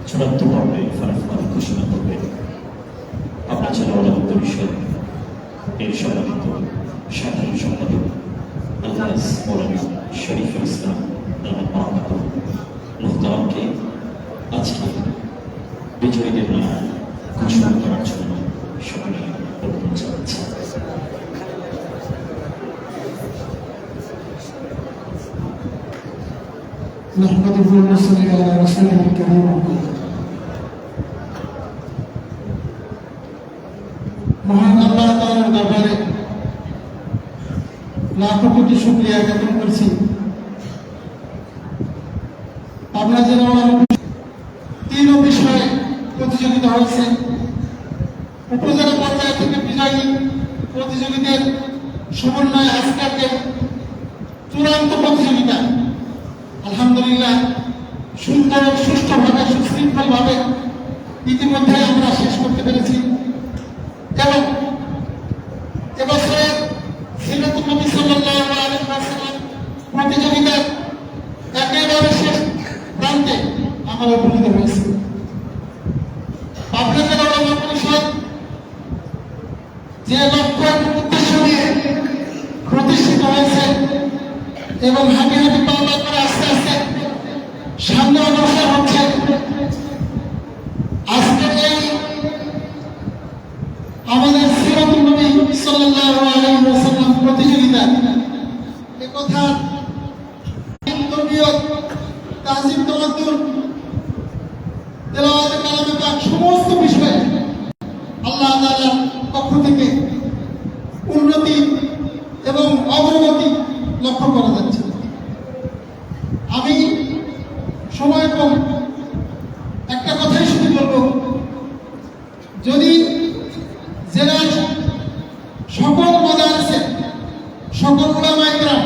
চূড়ান্ত পর্বে ফলাফল ঘোষণা করবে আপনার জেলা ওলামা পরিষদ এর সম্মানিত সাধারণ সম্পাদক আলহাজ মৌলানা শরীফুল ইসলাম আহমদ মুহতারামকে আজকে বিজয়ীদের নাম ঘোষণা করার জন্য সকলে অনুরোধ জানাচ্ছি। نحمده ونصلي على رسوله الكريم মহান আল্লাহ তাআলার দরবারে লাখো কোটি শুকরিয়া জ্ঞাপন করছি। পাবনা জেলা তিন বিষয়ে প্রতিযোগিতা হয়েছে। উপজেলা পর্যায় থেকে বিজয়ী প্রতিযোগীদের সমন্বয়ে আজকে চূড়ান্ত প্রতিযোগিতা আলহামদুলিল্লাহ সুন্দর সুষ্ঠুভাবে সুশৃঙ্খলভাবে ইতিমধ্যে আমরা শেষ করতে পেরেছি এবং এবছরের সিরাতুন নবী সাল্লাল্লাহু আলাইহি ওয়াসাল্লাম প্রতিযোগিতার একেবারে শেষ প্রান্তে আমরা উপনীত হয়েছি। পাবনা জেলা ওলামা পরিষদ যে লক্ষ্য উদ্দেশ্য নিয়ে প্রতিষ্ঠিত হয়েছে এবং হাঁটি হাঁটি পাওয়া করে আস্তে আস্তে সামনে অগ্রসর হচ্ছে। আজকে এই আমাদের সিরাতুন নবী সাল্লাল্লাহু আলাইহি ওয়াসাল্লাম প্রতিযোগিতা একথা তরবিয়ত তাহজিব তামাদ্দুন তেলাওয়াত কালামে পাক সমস্ত বিষয়ে আল্লাহ তাআলার পক্ষ থেকে উন্নতি এবং অগ্রগতি লক্ষ্য করা যাচ্ছে। আমি সময় কম, একটা কথাই শুধু বলবো, যদি জেলার সকল মাদ্রাসা সকল উলামায়ে কেরাম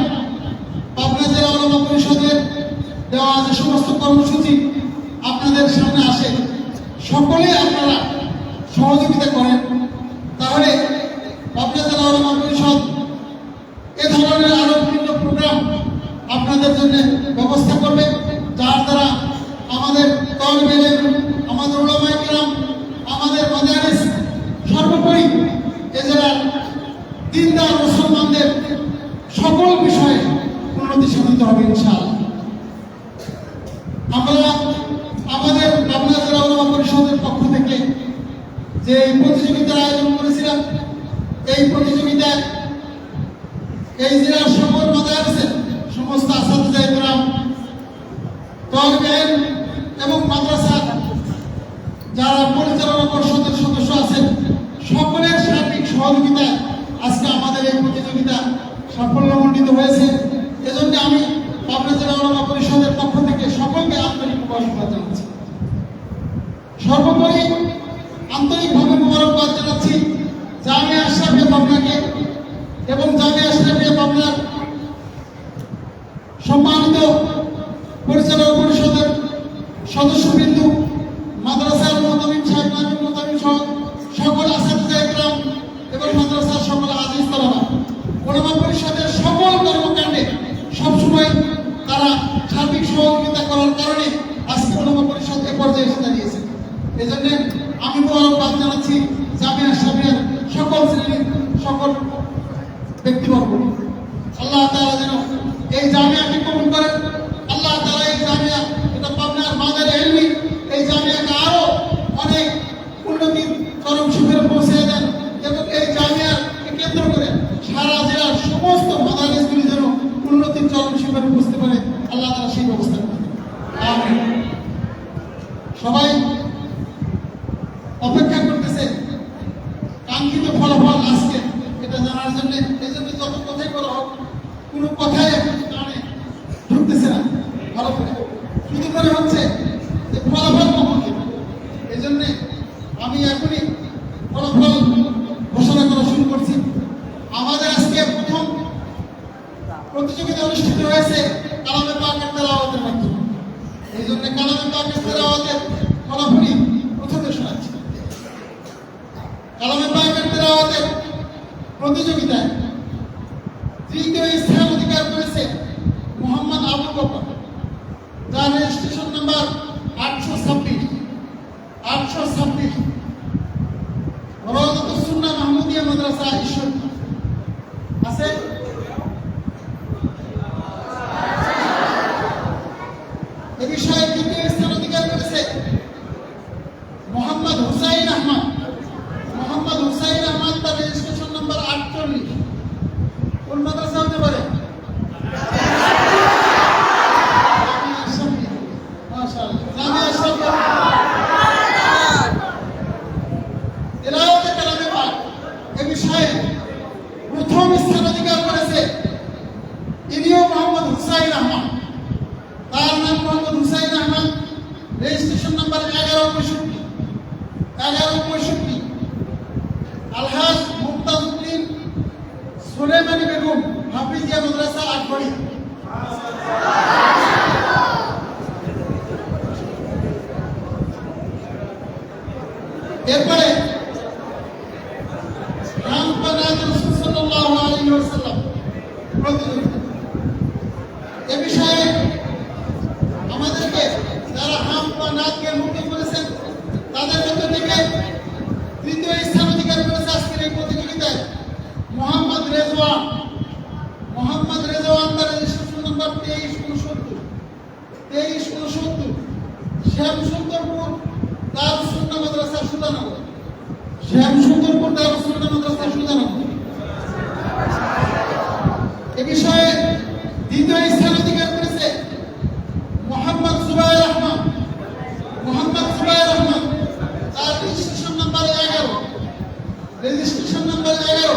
পাবনা জেলা ওলামা পরিষদের দেওয়া যে সমস্ত কর্মসূচি আপনাদের সামনে আসে সকলে আপনারা সহযোগিতা করেন, তাহলে পাবনা জেলা ওলামা পরিষদ এ ধরনের আরো বিভিন্ন প্রোগ্রাম আপনাদের জন্য ব্যবস্থা করবে, যার দ্বারা আমাদের তালিবে ইলম, আমাদের উলামায়ে কেরাম, আমাদের মাদারিস সর্বোপরি এ জেলার দিনদার মুসলমানদের সকল বিষয়ে উন্নতি সাধিত হবে ইনশাআল্লাহ। আমরা আমাদের পাবনা জেলা ওলামা পরিষদের পক্ষ থেকে যে প্রতিযোগিতার আয়োজন করেছিলাম, এই প্রতিযোগিতায় এই জেলার সকল মাদ্রাসার সমস্ত আসাতিজায়ে কেরাম, তালিবে ইলম এবং মাদ্রাসার যারা পরিচালনা পর্ষদের সদস্য আছেন সকলের সার্বিক সহযোগিতায় আজকে আমাদের এই প্রতিযোগিতা সাফল্যমণ্ডিত হয়েছে। এজন্য আমি পাবনা জেলা ওলামা পরিষদের পক্ষ থেকে সকলকে আন্তরিক মোবারকবাদ জানাচ্ছি। সর্বোপরি আন্তরিকভাবে মোবারকবাদ জানাচ্ছি জামিয়া আশরাফিয়া পাবনাকে এবং জামিয়া আশরাফিয়া পাবনার সম্মানিত পরিচালনা পরিষদের সদস্যবৃন্দ, মাদ্রাসার মুহতামিম সাহেব, নায়েবে মুহতামিম সহ সকল আসাতিজায়ে কেরাম এবং মাদ্রাসার সকল আজিজ তালাবা, ওলামা পরিষদের সকল কর্মকাণ্ডে সবসময় তারা সার্বিক সহযোগিতা করার কারণে আজকে ওলামা পরিষদ এ পর্যায়ে এসে দাঁড়িয়েছে। এই জন্য আমি মোবারকবাদ জানাচ্ছি জামিয়া আশরাফিয়ার সকল শ্রেণীর সকল ব্যক্তিবর্গ। আল্লাহ তাআলা যেন এই জামিয়াকে কবুল করেন। আল্লাহ তাআলা এই জামিয়া, এটা পাবনার মাদারে ইলমি, এই জামিয়াকে আরো অনেক উন্নতির চরম শিখরে পৌঁছে দেন এবং এই জামিয়াকে কেন্দ্র করে সারা জেলার সমস্ত মাদারিসগুলি যেন উন্নতির চরম শিখরে পৌঁছতে পারে, আল্লাহ তাআলা সেই ব্যবস্থা করেন। আমিন। সবাই অপেক্ষা করতেছে কাঙ্ক্ষিত ফলাফল আজকে এটা জানার জন্য। এই জন্য যত কথাই বলা হোক, কোনো কথাই কানে ঢুকতেছে না ভালো করে, শুধু মনে হচ্ছে যে ফলাফল কখন দেবে। এই জন্য আমি এখনই ফলাফল ঘোষণা করা শুরু করছি। আমাদের আজকে প্রথম প্রতিযোগিতা অনুষ্ঠিত হয়েছে কালামে পাকের তেলাওয়াতের মাধ্যমে। এই জন্য কালামে পাকের তেলাওয়াতের ফলাফলই প্রথমে শোনাচ্ছি। কালামে পাকের তেলাওয়াতের প্রতিযোগিতায় তৃতীয় স্থান অধিকার করেছে মোহাম্মদ আবু বকর, যার রেজিস্ট্রেশন নাম্বার 826। 526 রওজাতুস সুন্নাহ মাহমুদিয়া মাদ্রাসা ঈশ্বরদী আছে। এ বিষয়ে দ্বিতীয় স্থান অধিকার করেছে মোহাম্মদ হুসাইন আহমদ। মোহাম্মদ হুসাইন আহমদ, তার রেজিস্ট্রেশন নাম্বার 48। কোন মাদ্রাসা হতে পারে? মাশাআল্লাহ, জামিয়া আশরাফিয়া। তেলাওয়াতে কালামে পাক এ বিষয়ে প্রথম স্থান অধিকার করেছে ইনিও মোহাম্মদ হুসাইন আহমদ। তার নাম মোহাম্মদ হুসাইন আহমদ, রেজিস্ট্রেশন নাম্বার 1165। আলহাজ মুক্তাজউদ্দিন সুলেমানি বেগম, হাফিজিয়া মাদ্রাসা আটঘড়ি। এরপরে রামপানাত রাসূল সাল্লাল্লাহু আলাইহি ওয়াসাল্লাম প্রতিযোগিতা। এ বিষয়ে আমাদেরকে যারা রামপানাতকে মুক্ত করেছেন তাদের মধ্য থেকে তৃতীয় স্থান অধিকার করেছে আজকের এই প্রতিযোগিতায় মোহাম্মদ রেজওয়ান। মোহাম্মদ রেজওয়ান, তার রেজিস্ট্রেশন নম্বর 2369। শ্যামসুন্দরপুর দারুস সুন্নাহ মাদ্রাসা সুধানগর। শ্যামসুন্দরপুর দারুস সুন্নাহ মাদ্রাসা সুধানগর। এ বিষয়ে দ্বিতীয় স্থান অধিকার করেছে মোহাম্মদ জুবায়ের আহমদ। মোহাম্মদ জুবায়ের আহমদ, তার registration number 11। Registration number 11।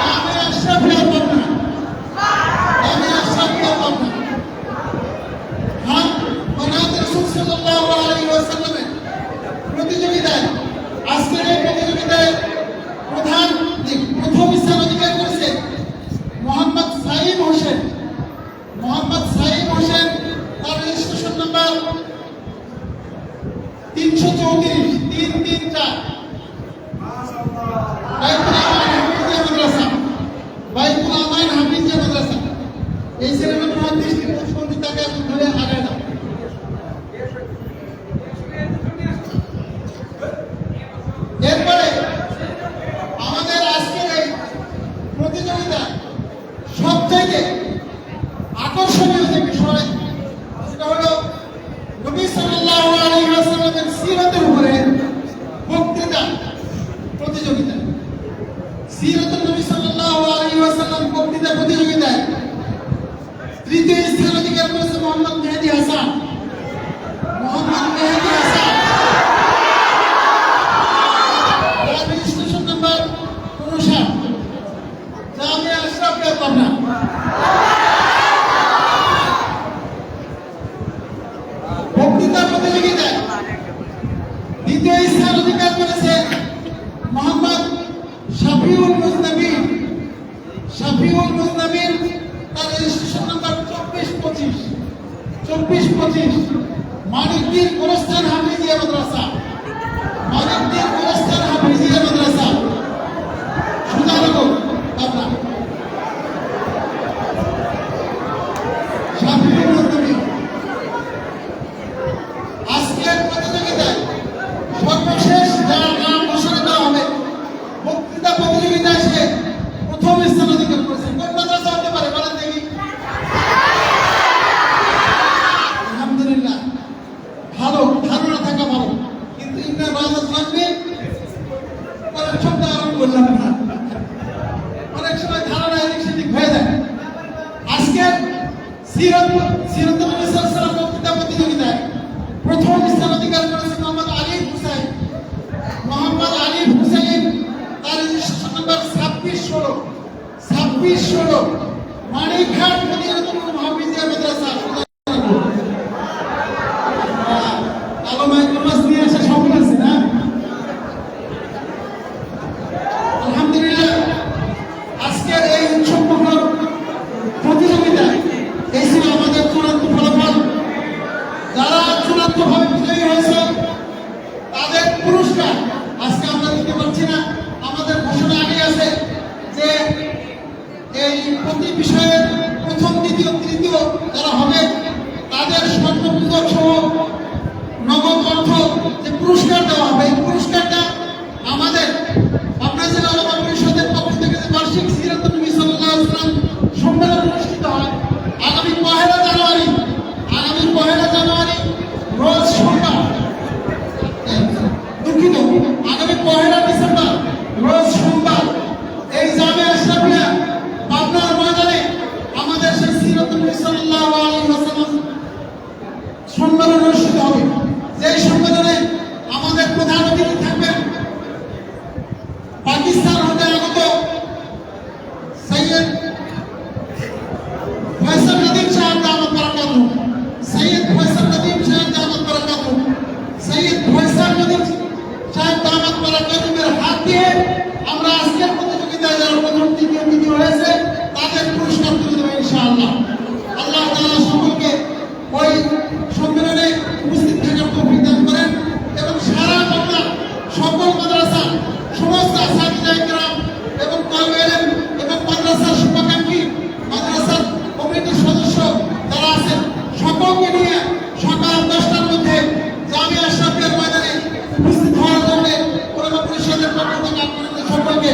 Jamia Ashrafia Pabna. Jamia Ashrafia Pabna. বানাত রাসূল সাল্লাল্লাহু আলাইহি ওয়াসাল্লামের প্রতিযোগিতায় আজকের এই প্রতিযোগিতায় প্রথম স্থান অধিকার করেছে মোহাম্মদ সাইম হোসেন। মোহাম্মদ সাইম হোসেন, তার রেজিস্ট্রেশন নাম্বার 334। বাইতুল আমাইন হাফিজিয়া মাদ্রাসা। এই ছেলেটা 35টি প্রতিবন্ধী, তাকে ধরে আগায় দাও। এরপরে আমাদের আজকের এই প্রতিযোগিতা সবথেকে আকর্ষণীয় যে বিষয় সেটা হলো নবী সাল্লাল্লাহু আলাইহি ওয়াসাল্লামের সিরাতের উপরে বক্তৃতা প্রতিযোগিতা। সিরাতুন নবী সাল্লাল্লাহু আলাইহি ওয়াসাল্লাম বক্তৃতা প্রতিযোগিতায় তৃতীয় স্থান অধিকার করেছে মোহাম্মদ মেহেদী হাসান। মোহাম্মদ মেহেদী হাসান, রেজিস্ট্রেশন নাম্বার 59। জামিয়া আশরাফিয়া পাবনা। বক্তৃতা প্রতিযোগিতায় দ্বিতীয় স্থান অধিকার করেছে মোহাম্মদ শাফিউল মুজনাবির। শাফিউল মুজনাবির, তার রেজিস্ট্রেশন নাম্বার 2425। মানিকদ্বীপ গোরস্তান হাফিজিয়া মাদ্রাসা। মানিকদ্বীপ গোরস্তান হাফিজিয়া মাদ্রাসা সুধানগর পাবনা। শাফিউল মুজনাবির। আজকের প্রতিযোগিতায় সর্বশেষ যার নাম ঘোষণা দেওয়া হবে বক্তৃতা প্রতিযোগিতায় সে প্রথম স্থান অধিকার করেছে। কোন মাদ্রাসা হতে পারে বলেন দেখি? আলহামদুলিল্লাহ, ভালো ধারণা থাকা ভালো, কিন্তু ইন্না রাজাত লাগবে অনেক শব্দ আরম্ভ করলাম না। অনেক সময় ধারণা এদিক সেদিক হয়ে যায়। আজকের সিরাতুন নবী সাল্লাল্লাহু আলাইহি ওয়াসাল্লাম বক্তৃতা প্রতিযোগিতায় প্রথম স্থান অধিকার করেছে মোহাম্মদ আলিফ হুসাইন। মোহাম্মদ আলিফ হুসাইন, তার রেজিস্ট্রেশন নাম্বার 2616। মানিকঘাট মদিনাতুল হাফিজিয়া মাদ্রাসা সুধানগর। কালো মাইক্রোবাস নিয়ে আসা সফল আছে না? আলহামদুলিল্লাহ, আজকের এই উৎসবমুখর প্রতিযোগিতা এই ছিল আমাদের চূড়ান্ত ফলাফল। যারা চূড়ান্তভাবে বিজয়ী হয়েছে তাদের পুরস্কার আজকে আমরা দিতে পারছি না। আমাদের ঘোষণা আগে আছে যে এই প্রতি বিষয়ের প্রথম, দ্বিতীয়, তৃতীয় যারা হবে তাদের স্বর্ণপদক সহ নগদ অর্থ যে পুরস্কার দেওয়া হবে, এই পুরস্কারটা আমাদের পাবনা জেলা ওলামা পরিষদের পক্ষ থেকে যে বার্ষিক সিরাতুন নবী সাল্লাল্লাহু আলাইহি ওয়াসাল্লাম সম্মেলন অনুষ্ঠিত হয় আগামী 1 জানুয়ারি, রোজ সোমবার, দুঃখিত, আগামী 1 ডিসেম্বর রোজ সোমবার এই জামিয়া আশরাফিয়া পাবনার ময়দানে আমাদের সেই সিরাতুন নবী সাল্লাল্লাহু আলাইহি ওয়াসাল্লাম সম্মেলন অনুষ্ঠিত হবে। যেই সম্মেলনে আমাদের প্রধান অতিথি থাকবেন পাকিস্তান হতে আগত সৈয়দ ফয়সাল নদীম সাহেব দামাত বারাকাতুহু, সৈয়দ ফয়সাল নদীম সাহেব দামাত বারাকাতুহু, সৈয়দ ফয়সাল নদীম সাহেব দামাত বারাকাতুহুর হাত দিয়ে আমরা আজকের প্রতিযোগিতায় যারা প্রথম তৃতীয় হয়েছে তাদের পুরস্কার তুলে দেবো ইনশাআল্লাহ। আল্লাহ তাআলা সকলকে ওই সম্মেলনে উপস্থিত থাকার তৌফিক দান করেন এবং সারা বাংলার সকল মাদ্রাসা, সমস্ত আসাতিজা ইকরাম এবং তালিবে ইলম এবং মাদ্রাসার শুভাকাঙ্ক্ষী, মাদ্রাসার কমিটির সদস্য যারা আছেন সকলকে নিয়ে সকাল 10টার মধ্যে জামিয়া আশরাফিয়ার ময়দানে উপস্থিত হওয়ার জন্য ওলামা পরিষদের পক্ষ থেকে আপনাদের সকলকে